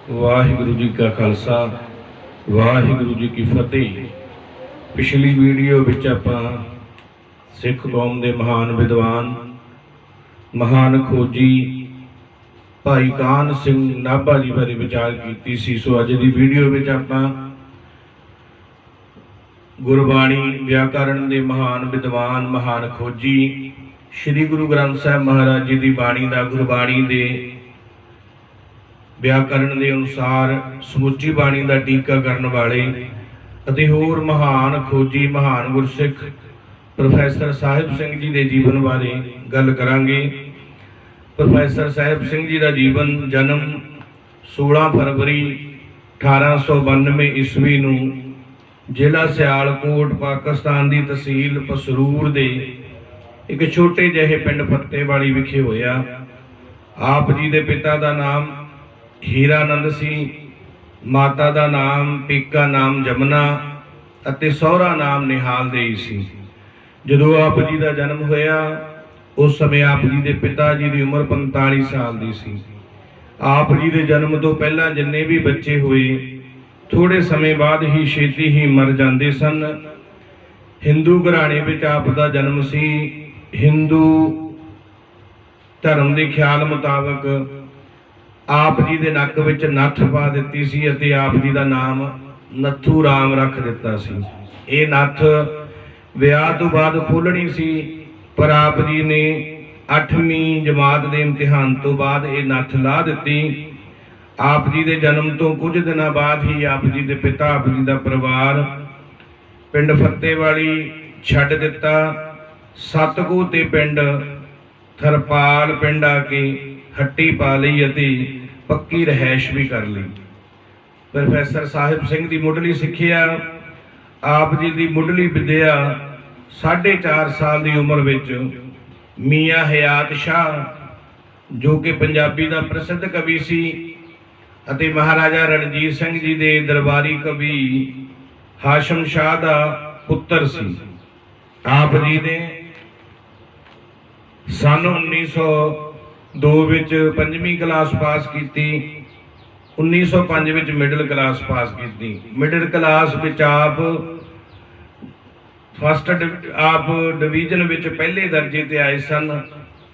वाहिगुरु जी का खालसा वाहिगुरु जी की फतेह। पिछली वीडियो विच आपां सिख कौम के महान विद्वान महान खोजी भाई कान सिंह नाभा जी बारे विचार की सी। सो अज की वीडियो विच आपां गुरबाणी व्याकरण के महान विद्वान महान खोजी श्री गुरु ग्रंथ साहिब महाराज जी की बाणी का गुरबाणी के व्याकरण के अनुसार समुची बाणी का टीका करने वाले अते होर महान खोजी महान गुरसिख प्रोफैसर साहिब सिंह जी के जीवन बारे गल करांगे। प्रोफैसर साहिब सिंह जी का जीवन जन्म 16 फरवरी 1892 ईस्वी नूं जिला सियालकोट पाकिस्तान की तहसील पसरूर दे एक छोटे जहे पिंड फतेवाली विखे होया। आप जी के पिता का नाम हीरानंद सी, माता का नाम पीका नाम जमुना अते सौहरा नाम निहाल देई सी। जदों आप जी का जन्म होया उस समय आप जी के पिता जी की उम्र 45 साल की सी। आप जी के जन्म तो पहला जिन्ने भी बच्चे हुए थोड़े समय बाद ही छेती ही मर जाते सन। हिंदू घराने विच आप का जन्म सी। हिंदू धर्म के ख्याल मुताबक आप जी के नक विच नथ पा दिती सी अते आप जी का नाम नथू राम रख दिता सी। ये नथ विआह तो बाद खोलनी सी, पर आप जी ने 8वीं जमात के इम्तिहान तो बाद ये नथ ला दी। आप जी के जन्म तो कुछ दिन बाद ही आप जी के पिता आप जी का परिवार पिंड फतेवाली छड्ड दिता। सतगो ते पिंड थरपाल पिंड आके हट्टी पा ली अते पक्की रहायश भी कर ली। प्रोफैसर साहिब सिंह की मुढ़ली सिक्ख्या आप जी की मुढ़ली विद्या 4.5 साल की उम्र विच मियाँ हयात शाह जो कि पंजाबी का प्रसिद्ध कवि सी अते महाराजा रणजीत सिंह जी के दरबारी कवि हाशम शाह का पुत्र सी। आप जी ने सन 1902 विच 5वीं क्लास पास की। 1905 विच मिडल क्लास पास की। मिडल क्लास विच आप फस्ट आप डिवीजन विच पहले दर्जे ते आए सन,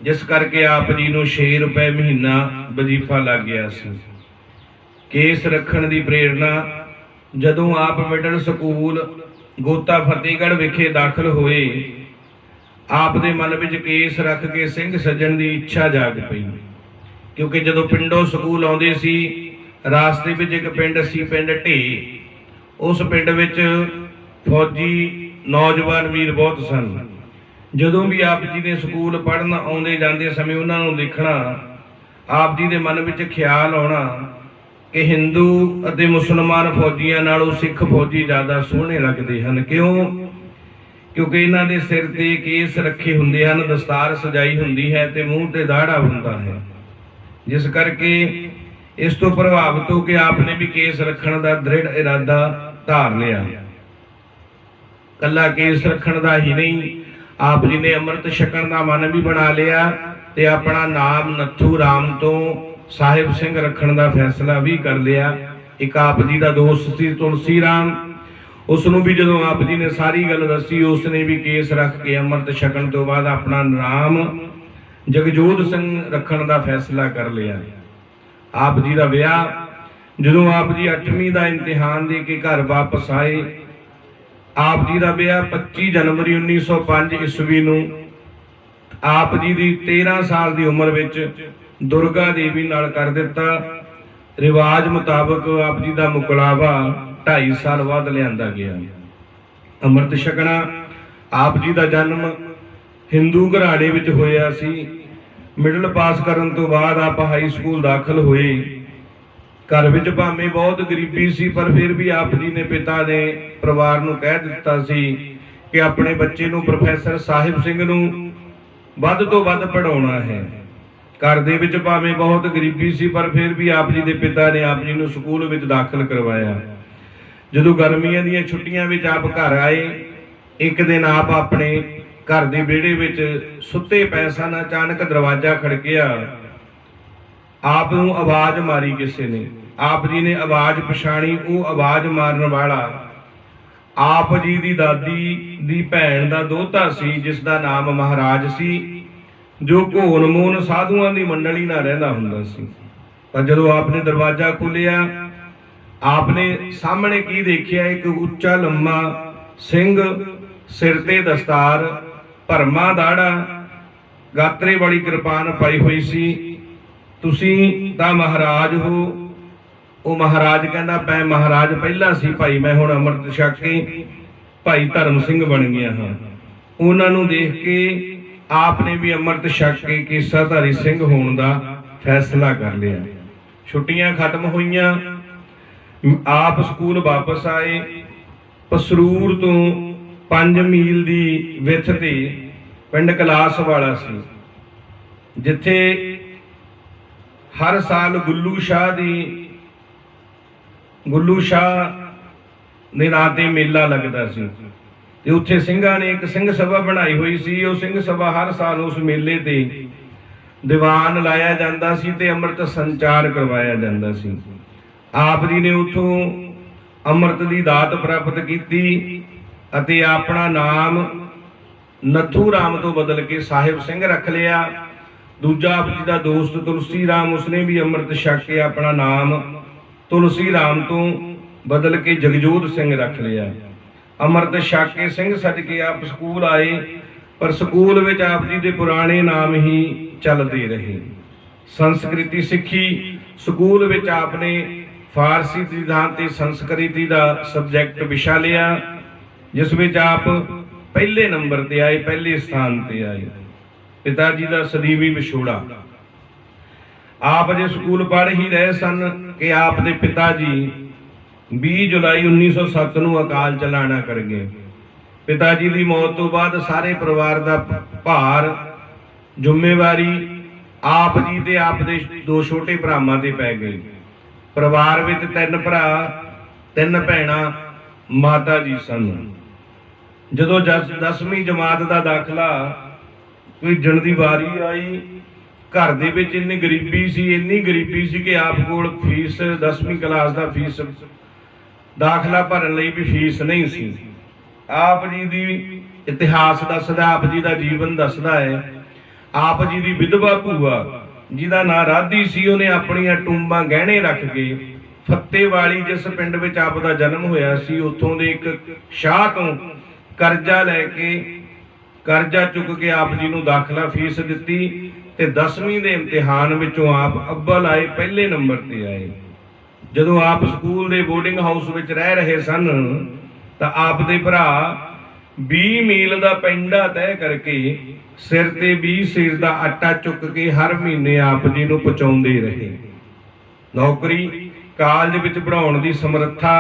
जिस करके आप जी नूं 6 रुपए महीना वजीफा लग गया सी। केस रखण की प्रेरणा जदों आप मिडल स्कूल गोता फतेहगढ़ विखे दाखिल होए, आप दे मन विच केस रख के सिंह सजण की इच्छा जाग पई। क्योंकि जदों पिंडों स्कूल आउंदे सी रास्ते विच एक पिंड सी पिंड ढे। उस पिंड विच फौजी नौजवान वीर बहुत सन। जदों भी आप जी ने स्कूल पढ़न आउंदे जांदे समय उन्हां नूं देखना, आप जी दे मन विच ख्याल आउणा कि हिंदू अते मुसलमान फौजियां नालों सिख फौजी ज़्यादा सोहणे लगदे हन। क्यों? क्योंकि इन्हां दे सिर ते केस रखे हुंदे हन, दस्तार सजाई हुंदी है ते मूँह ते दाड़ा हुंदा है। जिस करके इस तो प्रभावित हो के आपने भी केस रखण दा दृढ़ इरादा धार लिया। कला केस रखण दा ही नहीं, आप जी ने अमृत छकण दा मन भी बना लिया ते अपना नाम नथू राम तो साहिब सिंह रखण दा फैसला भी कर लिया। एक आप जी का दोस्त सी तुलसी राम, उसनों भी जदों आप जी ने सारी गल दसी उसने भी केस रख के अमृत छकण तो बाद अपना नाम जगजोत सिंह रखण का फैसला कर लिया। आप जी का विआह जदों आप जी 8वीं का इम्तिहान दे के घर वापस आए, आप जी का विआह 25 जनवरी 1905 ईस्वी नूं आप जी की 13 साल की उम्र विच दुर्गा देवी नाल कर दिता। रिवाज मुताबक आप जी का मुकलावा 2.5 साल बाद लियांदा गया। अमृत छकना आप जी का जन्म हिंदू घराने विच होया सी। मिडल पास करन तो बाद आप हाई स्कूल दाखिल होए। घर विच भावें बहुत गरीबी सी, पर फिर भी आप जी ने पिता ने परिवार नूं कह दिता सी कि अपने बच्चे नूं प्रोफैसर साहिब सिंह नूं वध तो वध पढ़ाउणा है। घर दे विच भावें बहुत गरीबी सी, पर फिर भी आप जी के पिता ने आप जी नूं स्कूल विच दाखिल करवाया। जदों गर्मियां दी छुट्टियां विच आप घर आए, एक दिन आप अपने घर के विहड़े विच सुते पए सन, अचानक दरवाजा खड़किया। आप नूं आवाज मारी किसी ने। ਆਪ ਜੀ ਨੇ ਆਵਾਜ਼ ਪਛਾਣੀ। ਉਹ ਆਵਾਜ਼ ਮਾਰਨ ਵਾਲਾ ਆਪ ਜੀ ਦੀ ਦਾਦੀ ਦੀ ਭੈਣ ਦਾ ਦੋਹਤਾ ਸੀ, ਜਿਸ ਦਾ ਨਾਮ ਮਹਾਰਾਜ ਸੀ, ਜੋ ਘੋਨ ਮੋਨ ਸਾਧੂਆਂ ਦੀ ਮੰਡਲੀ ਨਾਲ ਰਹਿੰਦਾ ਹੁੰਦਾ ਸੀ। ਪਰ ਜਦੋਂ ਆਪ ਨੇ ਦਰਵਾਜ਼ਾ ਖੋਲ੍ਹਿਆ, ਆਪ ਨੇ ਸਾਹਮਣੇ ਕੀ ਦੇਖਿਆ? ਇੱਕ ਉੱਚਾ ਲੰਮਾ ਸਿੰਘ, ਸਿਰ ਤੇ ਦਸਤਾਰ, ਭਰਮਾ ਦਾੜਾ, ਗਾਤਰੇ ਵਾਲੀ ਕਿਰਪਾਨ ਪਾਈ ਹੋਈ ਸੀ। ਤੁਸੀਂ ਤਾਂ ਮਹਾਰਾਜ ਹੋ? ਉਹ ਮਹਾਰਾਜ ਕਹਿੰਦਾ, ਮੈਂ ਮਹਾਰਾਜ ਪਹਿਲਾਂ ਸੀ ਭਾਈ, ਮੈਂ ਹੁਣ ਅੰਮ੍ਰਿਤ ਛਕ ਕੇ ਭਾਈ ਧਰਮ ਸਿੰਘ ਬਣ ਗਿਆ ਹਾਂ। ਉਹਨਾਂ ਨੂੰ ਦੇਖ ਕੇ ਆਪ ਨੇ ਵੀ ਅੰਮ੍ਰਿਤ ਛਕ ਕੇ ਕੇਸਾਧਾਰੀ ਸਿੰਘ ਹੋਣ ਦਾ ਫੈਸਲਾ ਕਰ ਲਿਆ। ਛੁੱਟੀਆਂ ਖਤਮ ਹੋਈਆਂ, ਆਪ ਸਕੂਲ ਵਾਪਸ ਆਏ। ਪਸਰੂਰ ਤੋਂ 5 ਮੀਲ ਦੀ ਵਿੱਥ ਤੇ ਪਿੰਡ ਕਲਾਸ ਵਾਲਾ ਸੀ, ਜਿੱਥੇ ਹਰ ਸਾਲ ਗੁੱਲੂ ਸ਼ਾਹ ਦੇ ਨਾਂ ਤੇ ਮੇਲਾ ਲੱਗਦਾ ਸੀ, ਤੇ ਉੱਥੇ ਸਿੰਘਾਂ ਨੇ ਇੱਕ ਸਿੰਘ ਸਭਾ ਬਣਾਈ ਹੋਈ ਸੀ। ਉਹ ਸਿੰਘ ਸਭਾ ਹਰ ਸਾਲ ਉਸ ਮੇਲੇ ਤੇ ਦੀਵਾਨ ਲਾਇਆ ਜਾਂਦਾ ਸੀ ਤੇ ਅੰਮ੍ਰਿਤ ਸੰਚਾਰ ਕਰਵਾਇਆ ਜਾਂਦਾ ਸੀ। ਆਪ ਜੀ ਨੇ ਉੱਥੋਂ ਅੰਮ੍ਰਿਤ ਦੀ ਦਾਤ ਪ੍ਰਾਪਤ ਕੀਤੀ ਅਤੇ ਆਪਣਾ ਨਾਮ ਨੱਥੂ ਰਾਮ ਤੋਂ ਬਦਲ ਕੇ ਸਾਹਿਬ ਸਿੰਘ ਰੱਖ ਲਿਆ। ਦੂਜਾ ਆਪ ਜੀ ਦਾ ਦੋਸਤ ਤੁਲਸੀ ਰਾਮ, ਉਸਨੇ ਵੀ ਅੰਮ੍ਰਿਤ ਛਕ ਕੇ ਆਪਣਾ ਨਾਮ ਤੁਲਸੀ ਰਾਮ ਤੋਂ ਬਦਲ ਕੇ ਜਗਜੋਤ ਸਿੰਘ ਰੱਖ ਲਿਆ। ਅੰਮ੍ਰਿਤ ਛਕ ਕੇ ਸਿੰਘ ਸੱਜ ਕੇ ਆਪ ਸਕੂਲ ਆਏ, ਪਰ ਸਕੂਲ ਵਿੱਚ ਆਪ ਜੀ ਦੇ ਪੁਰਾਣੇ ਨਾਮ ਹੀ ਚੱਲਦੇ ਰਹੇ। ਸੰਸਕ੍ਰਿਤੀ ਸਿੱਖੀ। ਸਕੂਲ ਵਿੱਚ ਆਪ ਨੇ ਫਾਰਸੀ ਦੀ ਥਾਂ ਤੇ ਸੰਸਕ੍ਰਿਤੀ ਦਾ ਸਬਜੈਕਟ ਵਿਸ਼ਾ ਲਿਆ, ਜਿਸ ਵਿੱਚ ਆਪ ਪਹਿਲੇ ਨੰਬਰ ਤੇ ਆਏ, ਪਹਿਲੇ ਸਥਾਨ ਤੇ ਆਏ। ਪਿਤਾ ਜੀ ਦਾ ਸਦੀਵੀ ਵਿਛੋੜਾ। ਆਪ ਜੇ ਸਕੂਲ ਪੜ੍ਹ ਹੀ ਰਹੇ ਸਨ ਕਿ ਆਪ ਦੇ ਪਿਤਾ ਜੀ 20 ਜੁਲਾਈ 1907 ਨੂੰ ਅਕਾਲ ਚਲਾਣਾ ਕਰ ਗਏ। ਪਿਤਾ ਜੀ ਦੀ ਮੌਤ ਤੋਂ ਬਾਅਦ ਸਾਰੇ ਪਰਿਵਾਰ ਦਾ ਭਾਰ, ਜ਼ਿੰਮੇਵਾਰੀ ਆਪ ਜੀ ਤੇ ਆਪ ਦੇ 2 ਛੋਟੇ ਭਰਾਵਾਂ ਤੇ ਪੈ ਗਈ। ਪਰਿਵਾਰ ਵਿੱਚ 3 ਭਰਾ 3 ਭੈਣਾਂ, ਮਾਤਾ ਜੀ ਸਨ। ਜਦੋਂ 10ਵੀਂ ਜਮਾਤ ਦਾ ਦਾਖਲਾ ਭੇਜਣ ਦੀ ਵਾਰੀ ਆਈ, ਘਰ ਦੇ ਵਿੱਚ ਇੰਨੀ ਗਰੀਬੀ ਸੀ ਕਿ ਆਪ ਕੋਲ ਫੀਸ 10ਵੀਂ ਕਲਾਸ ਦਾ ਫੀਸ ਦਾਖਲਾ ਭਰਨ ਲਈ ਵੀ ਫੀਸ ਨਹੀਂ ਸੀ। ਆਪ ਜੀ ਦੀ ਇਤਿਹਾਸ ਦੱਸਦਾ, ਆਪ ਜੀ ਦਾ ਜੀਵਨ ਦੱਸਦਾ ਹੈ। ਆਪ ਜੀ ਦੀ ਵਿਧਵਾ ਭੂਆ, ਜਿਹਦਾ ਨਾਂ ਰਾਧੀ ਸੀ, ਉਹਨੇ ਆਪਣੀਆਂ ਟੁੰਬਾਂ ਗਹਿਣੇ ਰੱਖ ਕੇ ਫੱਤੇਵਾਲੀ, ਜਿਸ ਪਿੰਡ ਵਿੱਚ ਆਪ ਦਾ ਜਨਮ ਹੋਇਆ ਸੀ, ਉੱਥੋਂ ਦੇ ਇੱਕ ਸ਼ਾਹ ਤੋਂ ਕਰਜ਼ਾ ਚੁੱਕ ਕੇ ਆਪ ਜੀ ਨੂੰ ਦਾਖਲਾ ਫੀਸ ਦਿੱਤੀ ਤੇ 10ਵੀਂ ਦੇ ਇਮਤਿਹਾਨ ਵਿੱਚੋਂ ਆਪ ਅੱਵਲ ਆਏ, ਪਹਿਲੇ ਨੰਬਰ ਤੇ ਆਏ। ਜਦੋਂ ਆਪ ਸਕੂਲ ਦੇ ਬੋਰਡਿੰਗ ਹਾਊਸ ਵਿੱਚ ਰਹਿ ਰਹੇ ਸਨ ਤਾਂ ਆਪ ਦੇ ਭਰਾ 20 ਮੀਲ ਦਾ ਪੈਂਡਾ ਤੈਅ ਕਰਕੇ ਸਿਰ ਤੇ 20 ਸੇਰ ਦਾ ਆਟਾ ਚੁੱਕ ਕੇ ਹਰ ਮਹੀਨੇ ਆਪ ਜੀ ਨੂੰ ਪਹੁੰਚਾਉਂਦੇ ਰਹੇ। ਨੌਕਰੀ ਕਾਲਜ ਵਿੱਚ ਪੜ੍ਹਾਉਣ ਦੀ ਸਮਰੱਥਾ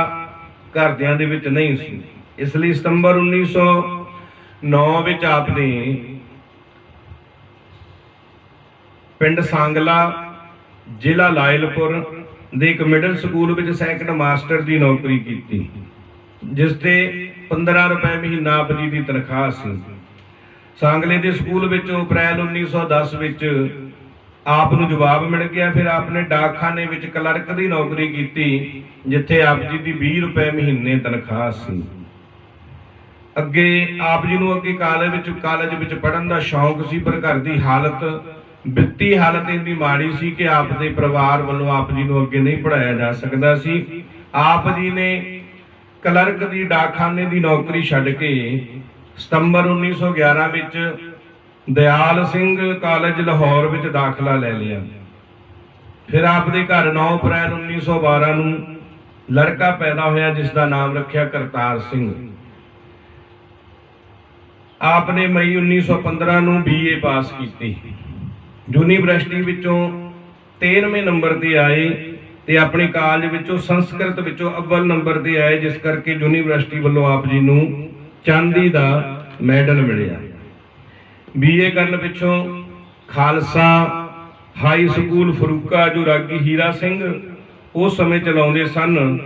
ਘਰਦਿਆਂ ਦੇ ਵਿੱਚ ਨਹੀਂ ਸੀ, ਇਸ ਲਈ ਸਤੰਬਰ 1909 ਵਿੱਚ ਆਪ ਨੇ ਪਿੰਡ ਸਾਂਗਲਾ, ਜ਼ਿਲ੍ਹਾ ਲਾਇਲਪੁਰ ਦੇ ਇੱਕ ਮਿਡਲ ਸਕੂਲ ਵਿੱਚ ਸੈਕੰਡ ਮਾਸਟਰ ਦੀ ਨੌਕਰੀ ਕੀਤੀ, ਜਿਸ ਤੇ 15 ਰੁਪਏ ਮਹੀਨਾ ਆਪ ਜੀ ਦੀ ਤਨਖਾਹ ਸੀ। ਸਾਂਗਲੇ ਦੇ ਸਕੂਲ ਵਿੱਚੋਂ ਅਪ੍ਰੈਲ 1910 ਵਿੱਚ ਆਪ ਨੂੰ ਜਵਾਬ ਮਿਲ ਗਿਆ। ਫਿਰ ਆਪ ਨੇ ਡਾਕਖਾਨੇ ਵਿੱਚ ਕਲਰਕ ਦੀ ਨੌਕਰੀ ਕੀਤੀ, ਜਿੱਥੇ ਆਪ ਜੀ ਦੀ 20 ਰੁਪਏ ਮਹੀਨੇ ਤਨਖਾਹ ਸੀ। ਅੱਗੇ ਆਪ ਜੀ ਨੂੰ ਕਾਲਜ ਵਿੱਚ ਪੜ੍ਹਨ ਦਾ ਸ਼ੌਂਕ ਸੀ, ਪਰ ਘਰ ਦੀ ਵਿੱਤੀ ਹਾਲਤ ਇੰਨੀ ਮਾੜੀ ਸੀ ਕਿ ਆਪ ਦੇ ਪਰਿਵਾਰ ਵੱਲੋਂ ਆਪ ਜੀ ਨੂੰ ਅੱਗੇ ਨਹੀਂ ਪੜ੍ਹਾਇਆ ਜਾ ਸਕਦਾ ਸੀ। ਆਪ ਜੀ ਨੇ ਕਲਰਕ ਦੀ ਡਾਕਖਾਨੇ ਦੀ ਨੌਕਰੀ ਛੱਡ ਕੇ ਸਤੰਬਰ 1911 ਵਿੱਚ ਦਿਆਲ ਸਿੰਘ ਕਾਲਜ ਲਾਹੌਰ ਵਿੱਚ ਦਾਖਲਾ ਲੈ ਲਿਆ। ਫਿਰ ਆਪ ਦੇ ਘਰ 9 ਅਪ੍ਰੈਲ 1912 ਨੂੰ ਲੜਕਾ ਪੈਦਾ ਹੋਇਆ, ਜਿਸ ਦਾ ਨਾਮ ਰੱਖਿਆ ਕਰਤਾਰ ਸਿੰਘ। ਆਪ ਨੇ ਮਈ 1915 ਨੂੰ BA ਪਾਸ ਕੀਤੀ। ਯੂਨੀਵਰਸਿਟੀ ਵਿੱਚੋਂ 13ਵੇਂ ਨੰਬਰ ਤੇ ਆਏ ਤੇ ਆਪਣੇ ਕਾਲਜ ਵਿੱਚੋਂ ਸੰਸਕ੍ਰਿਤ ਵਿੱਚੋਂ ਅੱਵਲ ਨੰਬਰ ਤੇ ਆਏ, ਜਿਸ ਕਰਕੇ ਯੂਨੀਵਰਸਿਟੀ ਵੱਲੋਂ ਆਪ ਜੀ ਨੂੰ ਚਾਂਦੀ ਦਾ ਮੈਡਲ ਮਿਲਿਆ। BA ਕਰਨ ਪਿੱਛੋਂ ਖਾਲਸਾ ਹਾਈ ਸਕੂਲ ਫਰੂਕਾ, ਜੋ ਰਾਗੀ ਹੀਰਾ ਸਿੰਘ ਉਸ ਸਮੇਂ ਚਲਾਉਂਦੇ ਸਨ,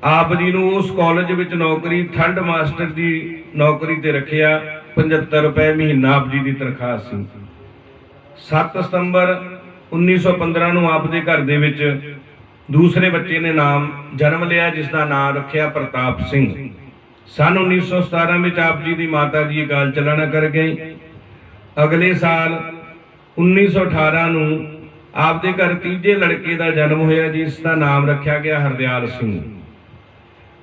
ਆਪ ਜੀ ਨੂੰ ਉਸ ਕਾਲਜ ਵਿੱਚ ਨੌਕਰੀ 3rd ਮਾਸਟਰ ਦੀ ਨੌਕਰੀ ਤੇ ਰੱਖਿਆ। 75 ਰੁਪਏ ਮਹੀਨਾ ਆਪ ਜੀ ਦੀ ਤਨਖਾਹ ਸੀ। 7 ਸਤੰਬਰ 1915 ਨੂੰ ਆਪ ਦੇ ਘਰ ਦੇ ਵਿੱਚ दूसरे बच्चे ने नाम जन्म लिया जिसका नाम रखिया प्रताप सिंह। सन 1917 में आप जी की माता जी अकाल चलाना कर गए। अगले साल 1918 ਨੂੰ आपदे घर तीजे लड़के का जन्म होया जिसका नाम रखा गया हरदयाल सिंह।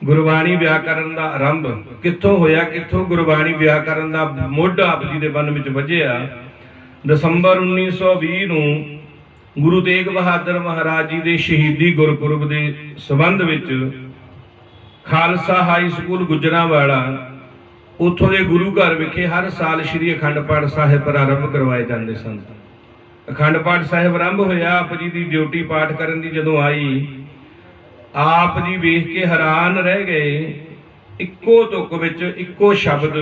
गुरबाणी व्याकरण का आरंभ कित्थों होया, कित्थों गुरबाणी व्याकरण का मुੱਢ आप जी के मन में वजिया। दसंबर 1920 ਨੂੰ गुरु तेग बहादुर महाराज जी के शहीदी गुरपुरब के संबंध विच खालसा हाई स्कूल गुजरांवाला उत्थों के गुरु घर विखे हर साल श्री अखंड पाठ साहिब प्रारंभ करवाए जाते सन। अखंड पाठ साहिब आरंभ होया। आप जी की ड्यूटी पाठ करन दी जदों आई, आप जी वेख के हैरान रह गए। इक्को तुक विच इक्को शब्द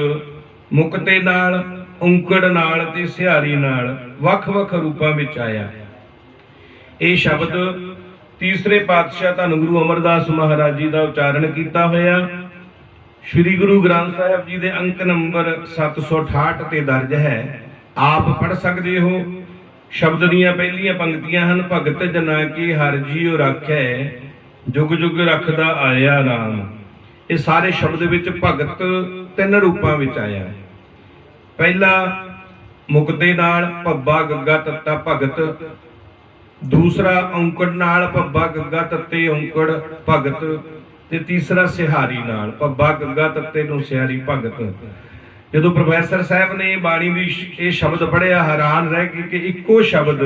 मुक्ते नाल, औंकड़ नाल ते सिहारी नाल वख-वख रूपां विच आया। ये शब्द तीसरे पातशाह धन गुरु अमरदास महाराज जी का उच्चारण किया होया। श्री गुरु ग्रंथ साहिब जी के अंक नंबर 768 ते दर्ज है। आप पढ़ सकते हो। शब्द दियां पहलियां पंक्तियां हन, भगत जना की हर जीओ राखै, जुग जुग रखदा आया राम। ये सारे शब्द विच भगत तीन रूपां विच आया। पहला मुक्ते नाल भब्बा गग्गा तत्ता भगत, दूसरा औंकड़ नाल भब्बा गग्गा तत्ते औंकड़ भगत, ते तीसरा सिहारी नाल भब्बा गग्गा तत्ते नूं सिहारी भगत। जदों प्रोफैसर साहब ने बाणी दी ये शब्द पढ़िया, हैरान रह गए कि इक्को शब्द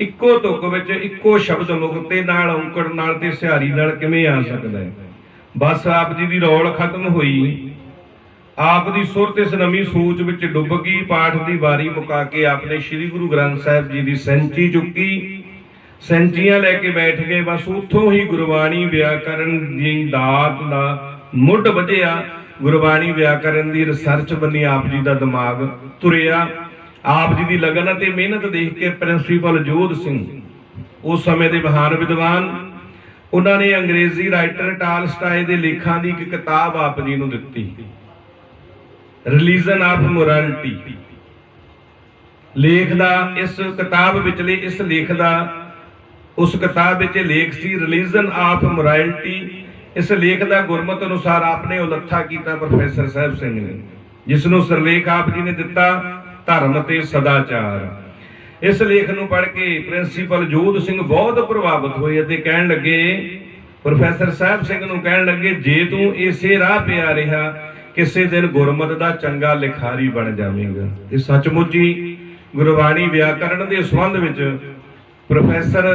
इक्को तुक विच इक्को शब्द मुक्ते नाल, औंकड़ नाल ते सिहारी नाल किवें आ सकदा है। बस आप जी दी रौल खत्म हुई। आप दी सुरत इस नवीं सोच विच डुब गई। पाठ की बारी मुका के आपने श्री गुरु ग्रंथ साहिब जी की सैंची चुकी, सैंचियां लैके बैठ गए। बस उत्थों ही गुरबाणी व्याकरण की दात का मुੱਢ वधिया। गुरबाणी व्याकरण की रिसर्च बनी आप जी का दिमाग तुरिया। आप जी की लगन ते मेहनत देख के प्रिंसीपल जोध सिंह उस समय के महान विद्वान, उन्होंने अंग्रेजी राइटर टालस्टाय के लेखों की एक किताब आप जी को दी, रिलीजन ऑफ मोरालिटी। लेख का इस किताब विचले इस लेख का उस किताब विच लेख सी रिलीजन ऑफ मोरालिटी। इस लेख का गुरमत अनुसार आपने उलत्था किया प्रोफैसर साहब सिंह ने, जिसनों सिरलेख आप जी ने दिता धर्म ते सदाचार। इस लेख नूं पढ़ के प्रिंसीपल जोध सिंह बहुत प्रभावित होए ते कहण लगे, प्रोफैसर साहब सिंह नूं कहण लगे, जे तू इसे राह पिया रहा किसी दिन गुरमत का चंगा लिखारी बन जावेगा। ये सचमुच ही गुरबाणी व्याकरण के संबंध विच प्रोफैसर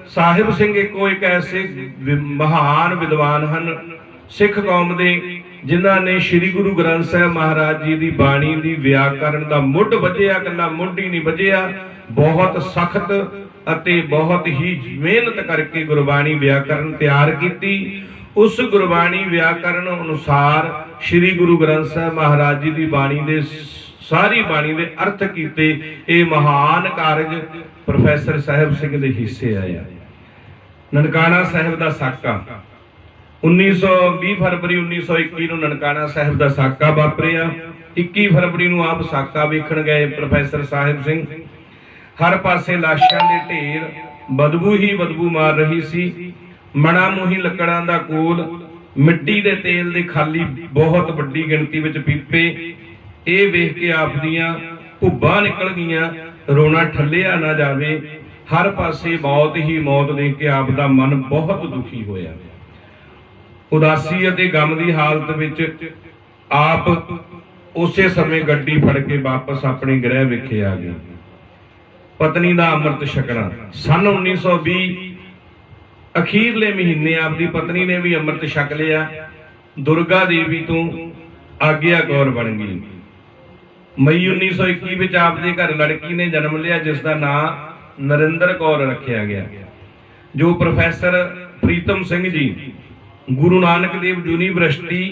साहिब सिंह एक ऐसे महान विद्वान हैं सिख कौम के, जिन्हों ने श्री गुरु ग्रंथ साहिब महाराज जी की बाणी की व्याकरण का मुੱਢ वजिया, कला मुੱਢ ही नहीं वजिया, बहुत सख्त अते बहुत ही मेहनत करके गुरबाणी व्याकरण तैयार की। उस गुरबाणी व्याकरण अनुसार श्री गुरु ग्रंथ साहिब महाराज जी की बाणी के सारी बाणी के अर्थ किए। ये महान कारज प्रोफैसर साहिब सिंह के हिस्से आया। ननकाना साहिब का साका 20 फरवरी 1921 ਨੂੰ ननकाना साहिब का साका वापरिया। 21 फरवरी ਨੂੰ आप साका वेखण गए प्रोफैसर साहिब सिंह। हर पासे लाशां दे ढेर, बदबू ही बदबू मार रही सी। मणा मूही लकड़ां दा कोल, मिट्टी दे तेल दे खाली बहुत वड्डी गिणती विच पीपे। ये वेख के आप दियां भुब्बां निकल गईयां, रोना ठल्लिया ना जावे। हर पासे मौत ही मौत देख के आप दा मन बहुत दुखी होया। उदासी अते गम की हालत विच आप उसे समय गड्डी फड़ के वापस अपने गृह विखे आ गए। पत्नी का अमृत छकना सन 1920 अखीरले महीने आपकी पत्नी ने भी अमृत छक लिया। दुर्गा देवी तो आग्या कौर बन गई। मई 1921 आपके घर लड़की ने जन्म लिया जिसका नाम नरिंदर कौर रखा गया, जो प्रोफैसर प्रीतम सिंह जी गुरु नानक देव यूनीवर्सिटी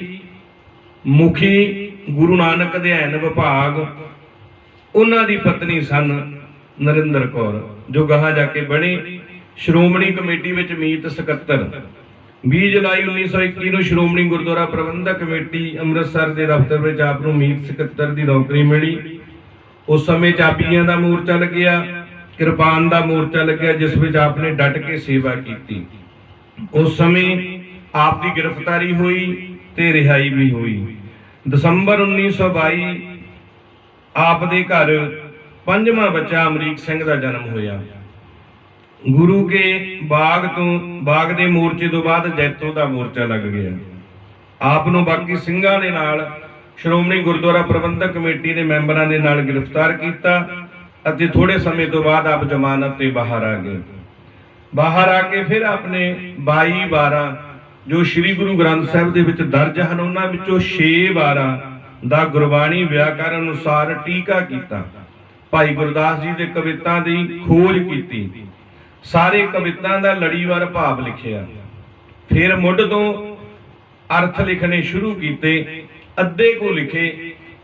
मुखी गुरु नानक अध्ययन विभाग उन्हां दी पत्नी सन नरिंदर कौर, जो गाह जाके बनी श्रोमणी कमेटी विच मीत सकत्तर। 20 जुलाई 1921 ਨੂੰ श्रोमणी गुरुद्वारा प्रबंधक कमेटी अमृतसर के दफ्तर में आप मीत सकत्तर की नौकरी मिली। उस समय चाबियां का मोर्चा लग्या, किरपान का मोर्चा लग्या, जिस विच आपने डट के सेवा की। उस समय आप की गिरफ्तारी हुई ते रिहाई भी हुई। दसंबर 1922 आप दे घर पंजवां बच्चा अमरीक सिंह का जन्म होया। गुरु के बाग दे मोर्चे तो बाद जैतों का मोर्चा लग गया। आप नूं बाकी ਸਿੰਘਾਂ ਦੇ ਨਾਲ श्रोमणी गुरुद्वारा प्रबंधक कमेटी के मैंबरां दे नाल गिरफ्तार किया ਅਤੇ थोड़े समय तो बाद आप जमानत ते बाहर आ गए। बाहर आके फिर आपने 22-12 जो श्री गुरु ग्रंथ साहिब दे विच दर्ज हैं उन्हां विचों 6-12 दा गुरबाणी व्याकरण अनुसार टीका किया। भाई गुरदास जी दे कवितां दी खोज की, सारे कवितां दा लड़ीवार भाव लिखिया। फिर मुढ़ तो अर्थ लिखने शुरू किए, अद्धे को लिखे,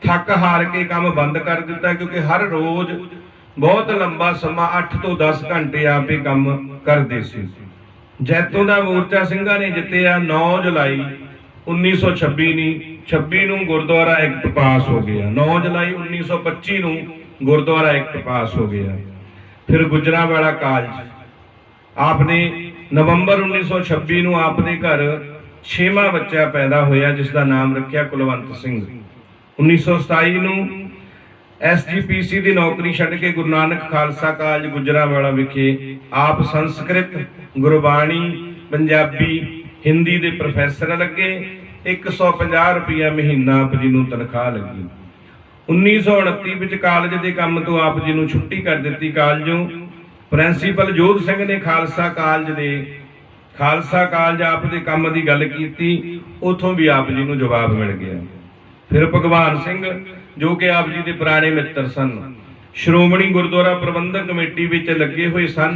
थक हार के काम बंद कर दिता क्योंकि हर रोज बहुत लंबा समा 8 तो 10 घंटे आप काम करते सी। जैतों का मोर्चा ਸਿੰਘਾਂ ने जितया 9 जुलाई 1926 नहीं 26 नूं गुरुद्वारा एक्ट पास हो गया। 9 जुलाई 1925 नूं गुरुद्वारा एक्ट पास हो गया। फिर गुजरांवाला कालज आपने नवंबर 1926 नूं आपने घर 6वां बच्चा पैदा होया जिसका नाम रखिया कुलवंत सिंह। 1927 नूं SGPC की नौकरी छड्ड के गुरु नानक खालसा कालज गुजरांवाला विखे आप संस्कृत गुरबाणी पंजाबी हिंदी के प्रोफैसर लगे। 150 रुपया महीना आप जी नूं तनख्वाह लगी। 1929 विच कालज के काम तो आप जी नूं छुट्टी कर दी। कालजों प्रिंसीपल जोध सिंह ने खालसा कालज आप दे काम की गल की, उथों भी आप जी नूं जवाब मिल गया। फिर भगवान सिंह जो कि आप जी के पुराने मित्र सन, श्रोमणी गुरुद्वारा प्रबंधक कमेटी विच लगे हुए सन,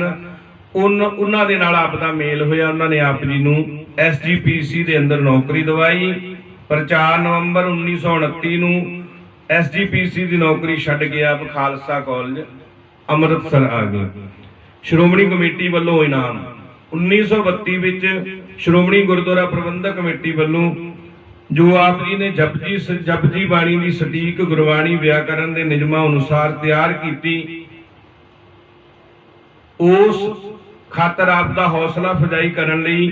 उन्हां दे नाल आप दा मेल होया। उन्होंने आप जी नूं SGPC दे अंदर नौकरी दवाई। पर 4 नवंबर 1929 नूं SGPC की नौकरी छड्ड के आप खालसा कॉलेज अमृतसर आ गए। श्रोमणी कमेटी वालों इनाम 1932 विच श्रोमणी गुरुद्वारा प्रबंधक कमेटी वालों जो आप जी ने जपजी बाणी की सटीक गुरबाणी व्याकरण के नियमां अनुसार तैयार की, उस खातर आप दा हौसला अफजाई करने लई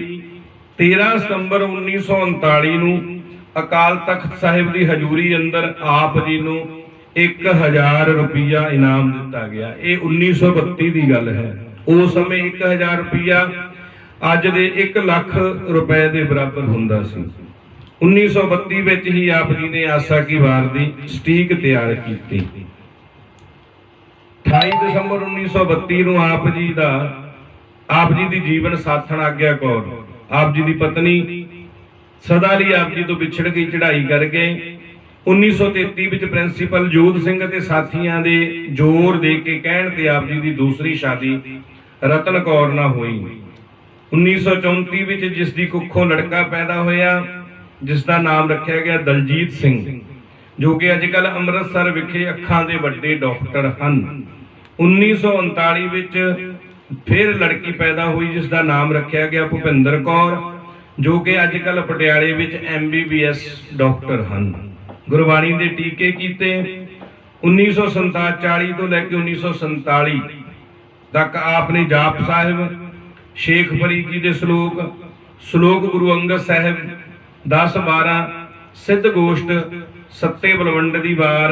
13 सितंबर 1939 नूं अकाल तख्त साहिब की हजूरी अंदर आप जी नूं 1000 रुपया इनाम दिता गया। ये 1932 की गल है। उस समय 1000 रुपया अज दे 1 लाख रुपए के बराबर हुंदा सी। 1932 विच ही आप जी ने आसा की वार की सटीक तैयार की। 28 दिसंबर 1932 नूं आप जी की जीवन साथण आग्या कौर आप जी की पत्नी सदा लई आप जी तो विछड़ गई, चढ़ाई कर गए। 1933 विच प्रिंसीपल जोध सिंह ते साथियां दे जोर दे के कहण ते आप जी की दूसरी शादी रतन कौर नाल होई। 1934 विच जिस दी कुखों लड़का पैदा होया जिसका नाम रखा गया दलजीत सिंह, जो कि अजकल अमृतसर विखे अखां दे वड्डे डॉक्टर हैं। 1939 विच फिर लड़की पैदा हुई जिसका नाम रखा गया भुपिंदर कौर, जो कि अजकल पटियाले विच MBBS डॉक्टर हैं। गुरबाणी के टीके किए। 1947 तो लैके 1947 तक आपने जाप साहिब, शेख फरीद जी के श्लोक गुरु अंगद साहिब 10-12, सिद्ध गोष्ठ, सत्ते बलवंड की वार,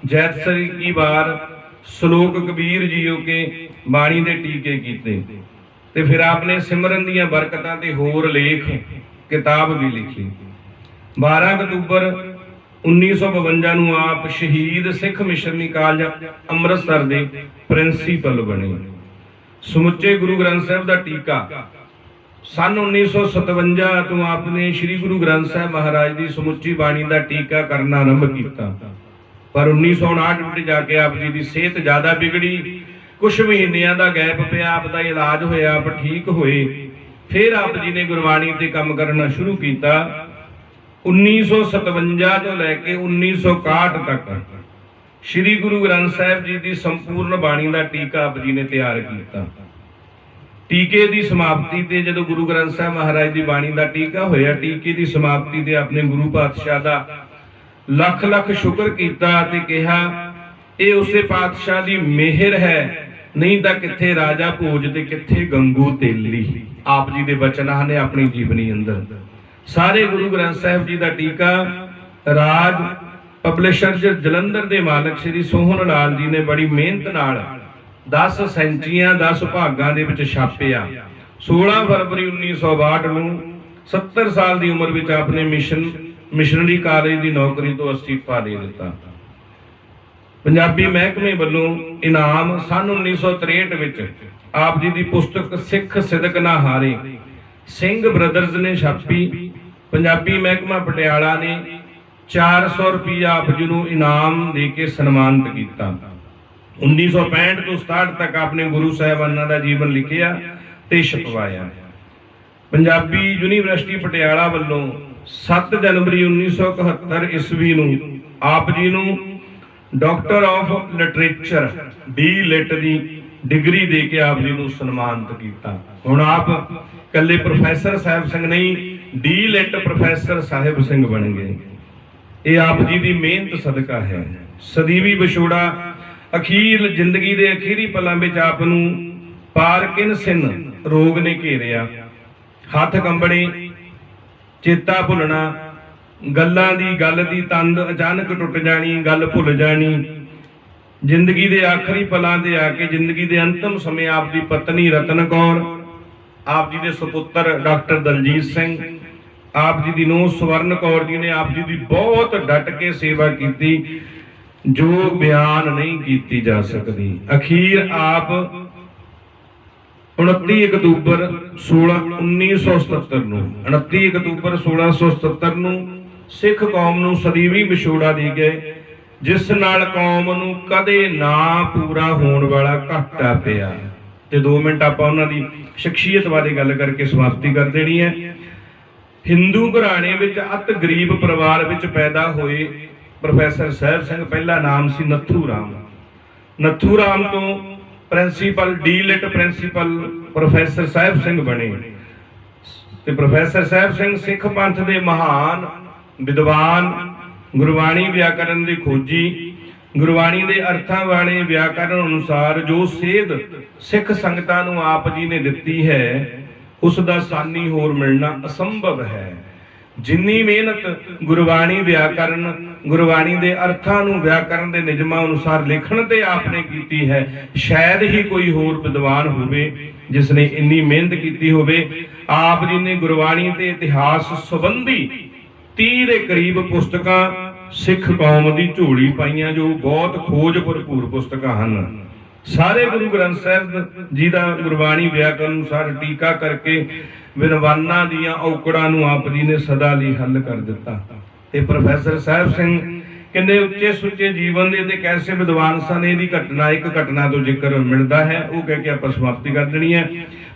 जैतसरी की वार, श्लोक कबीर जीओ के बाणी के टीके किए। ते फिर आपने सिमरन दियां बरकतां ते होर लेख किताब भी लिखी। 12 अक्तूबर 1952 नूं आप शहीद सिख मिशनरी कालज अमृतसर के प्रिंसीपल बने। समुचे गुरु ग्रंथ साहिब का टीका सन 1957 तो आपने श्री गुरु ग्रंथ साहिब महाराज की समुची बाणी का टीका करना आरंभ किया। पर 1959 में जाके आप जी की सेहत ज़्यादा बिगड़ी, कुछ महीनों का गैप पिया, आप का इलाज होया, आप ठीक होए। फिर आप जी ने गुरबाणी ते काम करना शुरू किया। 1957 तो लैके 1961 तक श्री गुरु ग्रंथ साहिब जी की संपूर्ण बाणी का टीका आप जी ने तैयार किया। टीके की समाप्ति ते जदों गुरु ग्रंथ साहिब महाराज की बाणी का टीका होया, टीके की समाप्ति ते अपने गुरु पातशाह का लख लख शुक्र किया ते कहा ये उसे पातशाह की मेहर है, नहीं तो किथे राजा भोज ते किथे गंगू तेली। ਆਪ ਜੀ ਦੇ ਬਚਨ ਹਨ ਆਪਣੀ ਜੀਵਨੀ ਅੰਦਰ। ਸਾਰੇ ਗੁਰੂ ਗ੍ਰੰਥ ਸਾਹਿਬ ਜੀ ਦਾ ਟੀਕਾ ਰਾਜ ਪਬਲਿਸ਼ਰਜ਼ ਜਲੰਧਰ ਦੇ ਮਾਲਕ ਸ੍ਰੀ ਸੋਹਣ ਲਾਲ ਜੀ ਨੇ ਬੜੀ ਮਿਹਨਤ ਨਾਲ 10 ਸੈਂਚੀਆਂ 10 ਭਾਗਾਂ ਦੇ ਵਿੱਚ ਛਾਪਿਆ। 16 ਫਰਵਰੀ 1962 ਨੂੰ 70 ਸਾਲ ਦੀ ਉਮਰ ਵਿੱਚ ਆਪਨੇ ਮਿਸ਼ਨਰੀ ਕਾਲਜ ਦੀ ਨੌਕਰੀ ਤੋਂ ਅਸਤੀਫਾ ਦੇ ਦਿੱਤਾ। ਪੰਜਾਬੀ ਮਹਿਕਮੇ ਵੱਲੋਂ ਇਨਾਮ ਸਨ 1963 ਵਿੱਚ ਆਪ ਜੀ ਦੀ ਪੁਸਤਕ ਸਿੱਖ ਸਿਦਕ ਨਾ ਹਾਰੇ ਸਿੰਘ ਬ੍ਰਦਰਜ਼ ਨੇ ਛਾਪੀ। ਪੰਜਾਬੀ ਮਹਿਕਮਾ ਪਟਿਆਲਾ ਨੇ 400 ਰੁਪਈਆ ਆਪ ਜੀ ਨੂੰ ਇਨਾਮ ਦੇ ਕੇ ਸਨਮਾਨਿਤ ਕੀਤਾ। 1965 ਤੋਂ 67 ਤੱਕ ਆਪਨੇ ਗੁਰੂ ਸਾਹਿਬਾਨਾਂ ਦਾ ਜੀਵਨ ਲਿਖਿਆ ਤੇ ਛਪਵਾਇਆ। ਪੰਜਾਬੀ ਯੂਨੀਵਰਸਿਟੀ ਪਟਿਆਲਾ ਵੱਲੋਂ 7 ਜਨਵਰੀ 1971 ਈਸਵੀ ਨੂੰ ਆਪ ਜੀ ਨੂੰ doctor of literature ਡੀ.ਲਿਟ the degree ਦੇ ਕੇ ਆਪ ਜੀ ਨੂੰ ਸਨਮਾਨਿਤ ਕੀਤਾ। ਹੁਣ ਆਪ ਕੱਲੇ ਪ੍ਰੋਫੈਸਰ ਸਾਹਿਬ ਸਿੰਘ ਨਹੀਂ, ਡੀ.ਲਿਟ ਪ੍ਰੋਫੈਸਰ ਸਾਹਿਬ ਸਿੰਘ ਬਣ ਗਏ। ਇਹ ਆਪ ਜੀ ਦੀ ਮਿਹਨਤ ਸਦਕਾ ਹੈ। ਸਦੀਵੀ ਵਿਛੋੜਾ ਅਖੀਰ ਜ਼ਿੰਦਗੀ ਦੇ ਅਖੀਰੀ ਪਲਾਂ ਵਿੱਚ ਆਪ ਨੂੰ ਪਾਰਕਿਨਸਨ ਰੋਗ ਨੇ ਘੇਰਿਆ। ਹੱਥ ਕੰਬਣੇ, ਚੇਤਾ ਭੁੱਲਣਾ, ਗੱਲਾਂ ਦੀ ਗੱਲ ਦੀ ਤੰਦ ਅਚਾਨਕ ਟੁੱਟ ਜਾਣੀ, ਗੱਲ ਭੁੱਲ ਜਾਣੀ। ਜ਼ਿੰਦਗੀ ਦੇ ਆਖਰੀ ਪਲਾਂ ਤੇ ਆ ਕੇ ਜ਼ਿੰਦਗੀ ਦੇ ਅੰਤਮ ਸਮੇਂ ਆਪ ਦੀ ਪਤਨੀ ਰਤਨ ਕੌਰ, ਆਪ ਜੀ ਦੇ ਸੁਪੁੱਤਰ ਡਾਕਟਰ ਦਲਜੀਤ ਸਿੰਘ, ਆਪ ਜੀ ਦੀ ਨੂੰਹ ਸਵਰਨ ਕੌਰ ਜੀ ਨੇ ਆਪ ਜੀ ਦੀ ਬਹੁਤ ਡਟ ਕੇ ਸੇਵਾ ਕੀਤੀ ਜੋ ਬਿਆਨ ਨਹੀਂ ਕੀਤੀ ਜਾ ਸਕਦੀ। ਅਖੀਰ ਆਪ 29 ਅਕਤੂਬਰ 1977 ਨੂੰ 29 ਅਕਤੂਬਰ 1677 ਨੂੰ ਸਿੱਖ ਕੌਮ ਨੂੰ ਸਦੀਵੀ ਵਿਛੋੜਾ ਦੇ ਗਏ, ਜਿਸ ਨਾਲ ਕੌਮ ਨੂੰ ਕਦੇ ਨਾ ਪੂਰਾ ਹੋਣ ਵਾਲਾ ਘਾਟਾ ਪਿਆ। ਤੇ 2 ਮਿੰਟ ਆਪਾਂ ਉਹਨਾਂ ਦੀ ਸ਼ਖਸੀਅਤ ਬਾਰੇ ਗੱਲ ਕਰਕੇ ਸਮਾਪਤੀ ਕਰ ਦੇਣੀ ਹੈ। ਹਿੰਦੂ ਘਰਾਣੇ ਵਿੱਚ ਅਤ ਗਰੀਬ ਪਰਿਵਾਰ ਵਿੱਚ ਪੈਦਾ ਹੋਏ ਪ੍ਰੋਫੈਸਰ ਸਾਹਿਬ ਸਿੰਘ, ਪਹਿਲਾ ਨਾਮ ਸੀ ਨੱਥੂ ਰਾਮ। ਨੱਥੂ ਰਾਮ ਤੋਂ principal ਡੀ.ਲਿਟ principal professor Sahib Singh ਬਣੇ ਤੇ ਪ੍ਰੋਫੈਸਰ ਸਾਹਿਬ ਸਿੰਘ ਸਿੱਖ ਪੰਥ ਦੇ ਮਹਾਨ ਵਿਦਵਾਨ, ਗੁਰਬਾਣੀ ਵਿਆਕਰਨ ਦੇ ਖੋਜੀ, ਗੁਰਬਾਣੀ ਦੇ ਅਰਥਾਂ ਵਾਲੇ ਵਿਆਕਰਨ ਅਨੁਸਾਰ ਜੋ ਸੇਧ ਸਿੱਖ ਸੰਗਤਾਂ ਨੂੰ ਆਪ ਜੀ ਨੇ ਦਿੱਤੀ ਹੈ ਉਸ ਦਾ ਸਾਨੀ ਹੋਰ ਮਿਲਣਾ ਅਸੰਭਵ ਹੈ। ਜਿੰਨੀ ਮਿਹਨਤ ਗੁਰਬਾਣੀ ਵਿਆਕਰਨ, ਗੁਰਬਾਣੀ ਦੇ ਅਰਥਾਂ ਨੂੰ ਵਿਆਕਰਨ ਦੇ ਨਿਯਮਾਂ ਅਨੁਸਾਰ ਲਿਖਣ ਤੇ ਆਪਨੇ ਕੀਤੀ ਹੈ, ਸ਼ਾਇਦ ਹੀ ਕੋਈ ਹੋਰ ਵਿਦਵਾਨ ਹੋਵੇ ਜਿਸ ਨੇ ਇੰਨੀ ਮਿਹਨਤ ਕੀਤੀ ਹੋਵੇ। ਆਪ ਜੀ ਨੇ ਗੁਰਬਾਣੀ ਤੇ ਇਤਿਹਾਸ ਸੰਬੰਧੀ 30 ਦੇ ਕਰੀਬ ਪੁਸਤਕਾਂ ਸਿੱਖ ਕੌਮ ਦੀ ਝੋਲੀ ਪਾਈਆਂ, ਜੋ ਬਹੁਤ ਖੋਜ ਭਰਪੂਰ ਪੁਸਤਕਾਂ ਹਨ। ਸਾਰੇ ਗੁਰੂ ਗ੍ਰੰਥ ਸਾਹਿਬ ਜੀ ਦਾ ਗੁਰਬਾਣੀ ਵਿਆਕਰਨ ਅਨੁਸਾਰ ਟੀਕਾ ਕਰਕੇ ਵਿਦਵਾਨਾਂ ਦੀਆਂ ਔਕੜਾਂ ਨੂੰ ਆਪ ਜੀ ਨੇ ਸਦਾ ਲਈ ਹੱਲ ਕਰ ਦਿੱਤਾ। ਤੇ ਪ੍ਰੋਫੈਸਰ ਸਾਹਿਬ ਸਿੰਘ ਕਿੰਨੇ ਉੱਚੇ ਸੁੱਚੇ ਜੀਵਨ ਦੇ ਤੇ ਕੈਸੇ ਵਿਦਵਾਨ ਸਨ, ਇਹਦੀ ਘਟਨਾ ਇੱਕ ਘਟਨਾ ਤੋਂ ਜ਼ਿਕਰ ਮਿਲਦਾ ਹੈ, ਉਹ ਕਹਿ ਕੇ ਆਪਾਂ ਸਮਾਪਤੀ ਕਰ ਦੇਣੀ ਹੈ।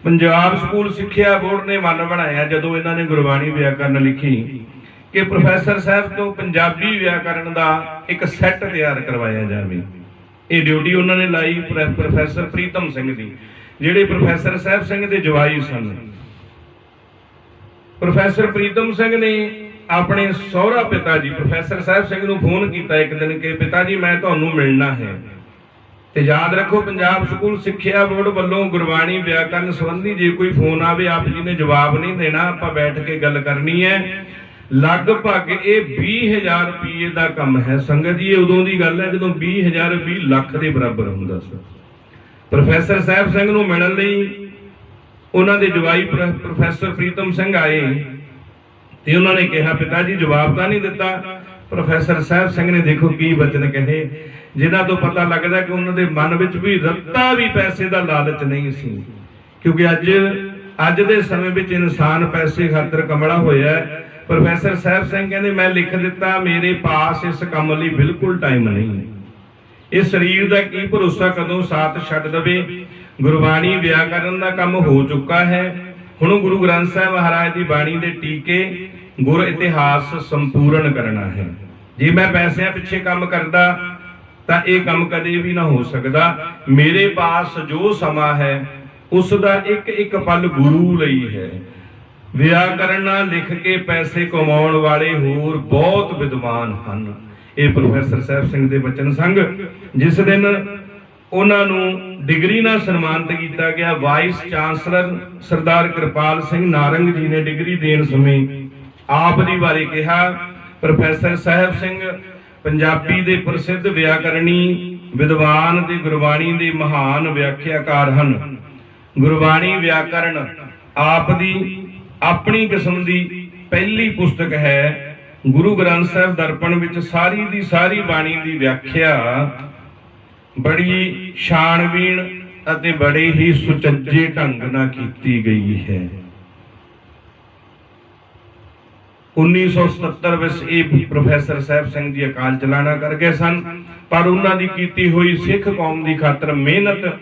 ਪੰਜਾਬ ਸਕੂਲ ਸਿੱਖਿਆ ਬੋਰਡ ਨੇ ਮਨ ਬਣਾਇਆ ਜਦੋਂ ਇਹਨਾਂ ਨੇ ਗੁਰਬਾਣੀ ਵਿਆਕਰਨ ਲਿਖੀ ਕਿ ਪ੍ਰੋਫੈਸਰ ਸਾਹਿਬ ਤੋਂ ਪੰਜਾਬੀ ਵਿਆਕਰਨ ਦਾ ਇੱਕ ਸੈੱਟ ਤਿਆਰ ਕਰਵਾਇਆ ਜਾਵੇ। ਇਹ ਡਿਊਟੀ ਉਹਨਾਂ ਨੇ ਲਾਈ ਪ੍ਰੋਫੈਸਰ ਪ੍ਰੀਤਮ ਸਿੰਘ ਦੀ, ਜਿਹੜੇ ਪ੍ਰੋਫੈਸਰ ਸਾਹਿਬ ਸਿੰਘ ਦੇ ਜਵਾਈ ਸਨ। ਪ੍ਰੋਫੈਸਰ ਪ੍ਰੀਤਮ ਸਿੰਘ ਨੇ ਆਪਣੇ ਸਹੁਰਾ ਪਿਤਾ ਜੀ ਪ੍ਰੋਫੈਸਰ ਸਾਹਿਬ ਸਿੰਘ ਨੂੰ ਫੋਨ ਕੀਤਾ ਇੱਕ ਦਿਨ ਕਿ ਪਿਤਾ ਜੀ ਮੈਂ ਤੁਹਾਨੂੰ ਮਿਲਣਾ ਹੈ। ਤੇ ਯਾਦ ਰੱਖੋ ਪੰਜਾਬ ਸਕੂਲ ਸਿੱਖਿਆ ਬੋਰਡ ਵੱਲੋਂ ਗੁਰਬਾਣੀ ਵਿਆਕਰਨ ਸੰਬੰਧੀ ਜੇ ਕੋਈ ਫੋਨ ਆਵੇ ਆਪ ਜੀ ਨੇ ਜਵਾਬ ਨਹੀਂ ਦੇਣਾ, ਆਪਾਂ ਬੈਠ ਕੇ ਗੱਲ ਕਰਨੀ ਹੈ। ਲਗਭਗ ਇਹ 20,000 ਰੁਪਏ ਦਾ ਕੰਮ ਹੈ ਸੰਗਤ ਜੀ। ਇਹ ਉਦੋਂ ਦੀ ਗੱਲ ਹੈ ਜਦੋਂ 20,000 20 ਲੱਖ ਦੇ ਬਰਾਬਰ ਹੁੰਦਾ ਸੀ। ਪ੍ਰੋਫੈਸਰ ਸਾਹਿਬ ਸਿੰਘ ਨੂੰ ਮਿਲਣ ਲਈ ਉਹਨਾਂ ਦੇ ਜਵਾਈ ਪ੍ਰੋਫੈਸਰ ਪ੍ਰੀਤਮ ਸਿੰਘ ਆਏ ਤੇ ਉਹਨਾਂ ਨੇ ਕਿਹਾ ਪਿਤਾ ਜੀ ਜਵਾਬ ਤਾਂ ਨਹੀਂ ਦਿੱਤਾ। ਪ੍ਰੋਫੈਸਰ ਸਾਹਿਬ ਸਿੰਘ ਨੇ ਦੇਖੋ ਕੀ ਬਚਨ ਕਹੇ, ਜਿਨ੍ਹਾਂ ਤੋਂ ਪਤਾ ਲੱਗਦਾ ਕਿ ਉਹਨਾਂ ਦੇ ਮਨ ਵਿੱਚ ਵੀ ਰੱਤਾ ਵੀ ਪੈਸੇ ਦਾ ਲਾਲਚ ਨਹੀਂ ਸੀ, ਕਿਉਂਕਿ ਅੱਜ ਦੇ ਸਮੇਂ ਵਿੱਚ ਇਨਸਾਨ ਪੈਸੇ ਖਾਤਰ ਕਮਲਾ ਹੋਇਆ ਹੈ। ਪ੍ਰੋਫੈਸਰ ਸਾਹਿਬ ਸਿੰਘ ਕਹਿੰਦੇ ਮੈਂ ਲਿਖ ਦਿੱਤਾ, ਮੇਰੇ ਪਾਸ ਇਸ ਕੰਮ ਲਈ ਬਿਲਕੁਲ ਟਾਈਮ ਨਹੀਂ। ਇਹ ਸਰੀਰ ਦਾ ਕੀ ਭਰੋਸਾ ਕਦੋਂ ਸਾਥ ਛੱਡ ਦਵੇ। ਗੁਰਬਾਣੀ ਵਿਆਕਰਨ ਦਾ ਕੰਮ ਹੋ ਚੁੱਕਾ ਹੈ, ਹੁਣ ਗੁਰੂ ਗ੍ਰੰਥ ਸਾਹਿਬ ਮਹਾਰਾਜ ਦੀ ਬਾਣੀ ਦੇ ਟੀਕੇ ਗੁਰ ਇਤਿਹਾਸ ਸੰਪੂਰਨ ਕਰਨਾ ਹੈ। ਜੇ ਮੈਂ ਪੈਸਿਆਂ ਪਿੱਛੇ ਕੰਮ ਕਰਦਾ ਤਾਂ ਇਹ ਕੰਮ ਕਦੇ ਵੀ ਨਾ ਹੋ ਸਕਦਾ। ਮੇਰੇ ਪਾਸ ਜੋ ਸਮਾਂ ਹੈ ਉਸ ਦਾ ਇੱਕ ਇੱਕ ਪਲ ਗੁਰੂ ਲਈ ਹੈ। ਵਿਆਕਰਨ ਲਿਖ ਕੇ ਪੈਸੇ ਕਮਾਉਣ ਵਾਲੇ ਹੋਰ ਬਹੁਤ ਵਿਦਵਾਨ ਹਨ। ਇਹ ਪ੍ਰੋਫੈਸਰ ਸਾਹਿਬ ਸਿੰਘ ਦੇ ਬਚਨ ਸੰਗ ਜਿਸ ਦਿਨ ਉਹਨਾਂ ਨੂੰ ਡਿਗਰੀ ਨਾਲ ਸਨਮਾਨਿਤ ਕੀਤਾ ਗਿਆ। ਵਾਈਸ ਚਾਂਸਲਰ ਸਰਦਾਰ ਕਿਰਪਾਲ ਸਿੰਘ ਨਾਰੰਗ ਜੀ ਨੇ ਡਿਗਰੀ ਦੇਣ ਸਮੇਂ ਆਪ ਜੀ ਬਾਰੇ ਕਿਹਾ, ਪ੍ਰੋਫੈਸਰ ਸਾਹਿਬ ਸਿੰਘ ਪੰਜਾਬੀ ਦੇ ਪ੍ਰਸਿੱਧ ਵਿਆਕਰਣੀ ਵਿਦਵਾਨ ਤੇ ਗੁਰਬਾਣੀ ਦੇ ਮਹਾਨ ਵਿਆਖਿਆਕਾਰ ਹਨ। ਗੁਰਬਾਣੀ ਵਿਆਕਰਣ ਆਪ ਦੀ ਆਪਣੀ ਕਿਸਮ ਦੀ ਪਹਿਲੀ ਪੁਸਤਕ ਹੈ। ਗੁਰੂ ਗ੍ਰੰਥ ਸਾਹਿਬ ਦਰਪਣ ਵਿੱਚ ਸਾਰੀ ਦੀ ਸਾਰੀ ਬਾਣੀ ਦੀ ਵਿਆਖਿਆ ਬੜੀ ਛਾਣਬੀਣ ਅਤੇ ਬੜੇ ਹੀ ਸੁਚੱਜੇ ਢੰਗ ਨਾਲ ਕੀਤੀ ਗਈ ਹੈ। 1977 ਵਿੱਚ ਇਹ ਪ੍ਰੋਫੈਸਰ ਸਾਹਿਬ ਸਿੰਘ ਜੀ ਅਕਾਲ ਚਲਾਣਾ ਕਰ ਗਏ ਸਨ, ਪਰ ਉਹਨਾਂ ਦੀ ਕੀਤੀ ਹੋਈ ਸਿੱਖ ਕੌਮ ਦੀ ਖਾਤਰ ਮਿਹਨਤ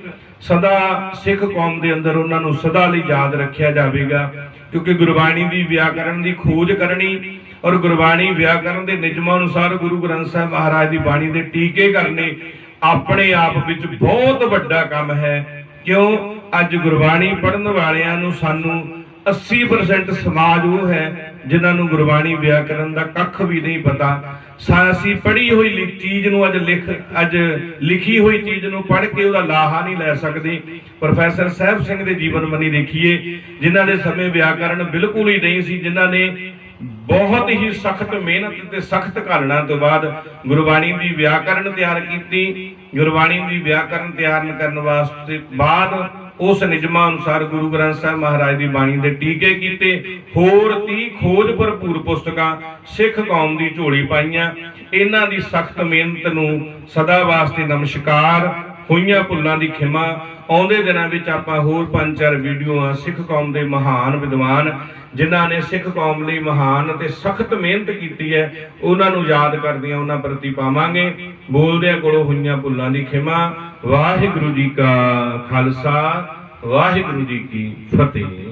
ਸਦਾ ਸਿੱਖ ਕੌਮ ਦੇ ਅੰਦਰ ਉਹਨਾਂ ਨੂੰ ਸਦਾ ਲਈ ਯਾਦ ਰੱਖਿਆ ਜਾਵੇਗਾ। ਕਿਉਂਕਿ ਗੁਰਬਾਣੀ ਦੀ ਵਿਆਕਰਣ ਦੀ ਖੋਜ ਕਰਨੀ ਔਰ ਗੁਰਬਾਣੀ ਵਿਆਕਰਣ ਦੇ ਨਿਯਮਾਂ ਅਨੁਸਾਰ ਗੁਰੂ ਗ੍ਰੰਥ ਸਾਹਿਬ ਮਹਾਰਾਜ ਦੀ ਬਾਣੀ ਦੇ ਟੀਕੇ ਕਰਨੇ ਆਪਣੇ ਆਪ ਵਿੱਚ ਬਹੁਤ ਵੱਡਾ ਕੰਮ ਹੈ। ਕਿਉਂ? ਅੱਜ ਗੁਰਬਾਣੀ ਪੜ੍ਹਨ ਵਾਲਿਆਂ ਨੂੰ ਸਾਨੂੰ 80% ਸਮਾਜ ਉਹ ਹੈ ਜਿਨ੍ਹਾਂ ਨੂੰ ਗੁਰਬਾਣੀ ਵਿਆਕਰਣ ਦਾ ਕੱਖ ਵੀ ਨਹੀਂ ਪਤਾ। ਅਸੀਂ ਪੜ੍ਹੀ ਹੋਈ ਚੀਜ਼ ਨੂੰ ਅੱਜ ਲਿਖੀ ਹੋਈ ਚੀਜ਼ ਨੂੰ ਪੜ੍ਹ ਕੇ ਉਹਦਾ ਲਾਹਾ ਨਹੀਂ ਲੈ ਸਕਦੇ। ਪ੍ਰੋਫੈਸਰ ਸਾਹਿਬ ਸਿੰਘ ਦੇ ਜੀਵਨ ਬਣੀ ਦੇਖੀਏ, ਜਿਨ੍ਹਾਂ ਦੇ ਸਮੇਂ ਵਿਆਕਰਣ ਬਿਲਕੁਲ ਹੀ ਨਹੀਂ ਸੀ, ਜਿਨ੍ਹਾਂ ਨੇ ਬਹੁਤ ਹੀ ਸਖਤ ਮਿਹਨਤ ਤੇ ਸਖਤ ਘਾਲਣਾ ਤੋਂ ਬਾਅਦ ਗੁਰਬਾਣੀ ਦੀ ਵਿਆਕਰਣ ਤਿਆਰ ਕੀਤੀ। ਗੁਰਬਾਣੀ ਦੀ ਵਿਆਕਰਣ ਤਿਆਰ ਕਰਨ ਵਾਸਤੇ ਬਾਅਦ ਉਸ ਨਿਯਮਾਂ ਅਨੁਸਾਰ ਗੁਰੂ ਗ੍ਰੰਥ ਸਾਹਿਬ ਮਹਾਰਾਜ ਦੀ ਬਾਣੀ ਦੇ ਟੀਕੇ ਕੀਤੇ। ਹੋਰ 30 ਖੋਜ ਭਰਪੂਰ ਪੁਸਤਕਾਂ ਸਿੱਖ ਕੌਮ ਦੀ ਝੋਲੀ ਪਾਈਆਂ। ਇਹਨਾਂ ਦੀ ਸਖਤ ਮਿਹਨਤ ਨੂੰ ਸਦਾ ਵਾਸਤੇ ਨਮਸਕਾਰ। ਹੋਈਆਂ ਭੁੱਲਾਂ ਦੀ ਖਿਮਾ। ਆਉਂਦੇ ਦਿਨਾਂ ਵਿੱਚ ਆਪਾਂ ਹੋਰ 5-4 ਵੀਡੀਓਆਂ ਸਿੱਖ ਕੌਮ ਦੇ ਮਹਾਨ ਵਿਦਵਾਨ ਜਿਨ੍ਹਾਂ ਨੇ ਸਿੱਖ ਕੌਮ ਲਈ ਮਹਾਨ ਅਤੇ ਸਖਤ ਮਿਹਨਤ ਕੀਤੀ ਹੈ ਉਹਨਾਂ ਨੂੰ ਯਾਦ ਕਰਦਿਆਂ ਉਹਨਾਂ ਪ੍ਰਤੀ ਪਾਵਾਂਗੇ। ਬੋਲਦਿਆਂ ਕੋਲੋਂ ਹੋਈਆਂ ਭੁੱਲਾਂ ਦੀ ਖਿਮਾ। ਵਾਹਿਗੁਰੂ ਜੀ ਕਾ ਖਾਲਸਾ, ਵਾਹਿਗੁਰੂ ਜੀ ਕੀ ਫਤਿਹ।